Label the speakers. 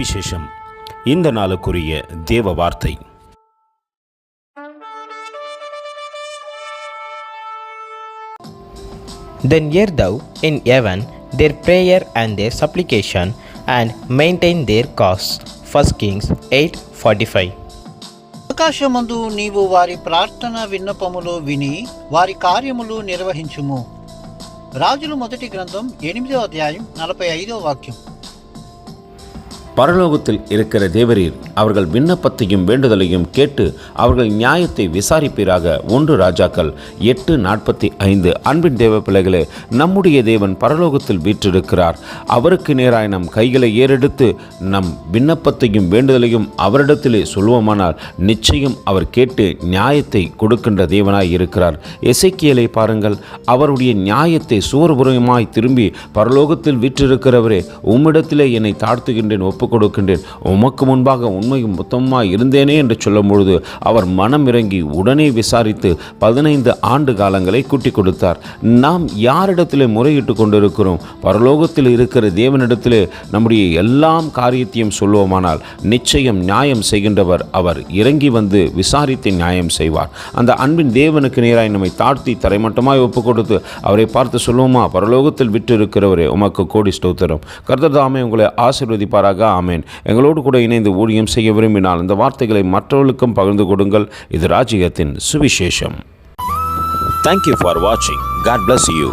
Speaker 1: சுவிசேஷம். இந்த நாளுக்குரிய தேவ வார்த்தை.
Speaker 2: Then hear thou in heaven their prayer and their supplication, and maintain their cause. 1 Kings 8:45.
Speaker 3: ఆకాశమందు నీవు వారి ప్రార్థన విన్నపములు విని వారి కార్యములు నిర్వహించుము. రాజులు మొదటి గ్రంథం 8వ అధ్యాయం 45వ వాక్యం.
Speaker 1: பரலோகத்தில் இருக்கிற தேவரீர் அவர்கள் விண்ணப்பத்தையும் வேண்டுதலையும் கேட்டு அவர்கள் நியாயத்தை விசாரிப்பீராக. 1 ராஜாக்கள் 8:45. அன்பின் தேவ பிள்ளைகளே, நம்முடைய தேவன் பரலோகத்தில் வீற்றிருக்கிறார். அவருக்கு நேராய் நம் கைகளை ஏறெடுத்து நம் விண்ணப்பத்தையும் வேண்டுதலையும் அவரிடத்திலே சொல்வோமானால் நிச்சயம் அவர் கேட்டு நியாயத்தை கொடுக்கின்ற தேவனாய் இருக்கிறார். எசேக்கியேலை பாருங்கள். அவருடைய நியாயத்தை சுவர்புறமாய் திரும்பி பரலோகத்தில் வீற்றிருக்கிறவரே, உம்மிடத்திலே என்னை தாழ்த்துகின்றேன், கொடுக்கின்றேன், உமக்கு முன்பாக உண்மையும் மொத்தமாய் இருந்தேனே என்று சொல்லும் பொழுது அவர் மனம் இறங்கி உடனே விசாரித்து 15 ஆண்டு காலங்களை கூட்டி கொடுத்தார். நாம் யாரிடத்திலே முறையிட்டு கொண்டிருக்கிறோம்? பரலோகத்தில் இருக்கிற தேவனிடத்திலே நம்முடைய எல்லாம் காரியத்தையும் சொல்லுவோமானால் நிச்சயம் நியாயம் செய்கின்றவர். அவர் இறங்கி வந்து விசாரித்து நியாயம் செய்வார். அந்த அன்பின் தேவனுக்கு நேராய் நம்மை தாழ்த்தி தரைமட்டமாய் ஒப்பு கொடுத்து அவரை பார்த்து சொல்லுவோமா, பரலோகத்தில் விட்டு இருக்கிறவரே உமக்கு கோடி ஸ்தோத்திரம். கர்த்தர் தாமே உங்களை ஆசீர்வதிப்பாராக. ஆமென். எங்களோடு கூட இணைந்து ஊழியம் செய்ய விரும்பினால் இந்த வார்த்தைகளை மற்றவர்களுக்கும் பகிர்ந்து கொடுங்கள். இது ராஜ்யத்தின் சுவிசேஷம். Thank you for watching. God bless you.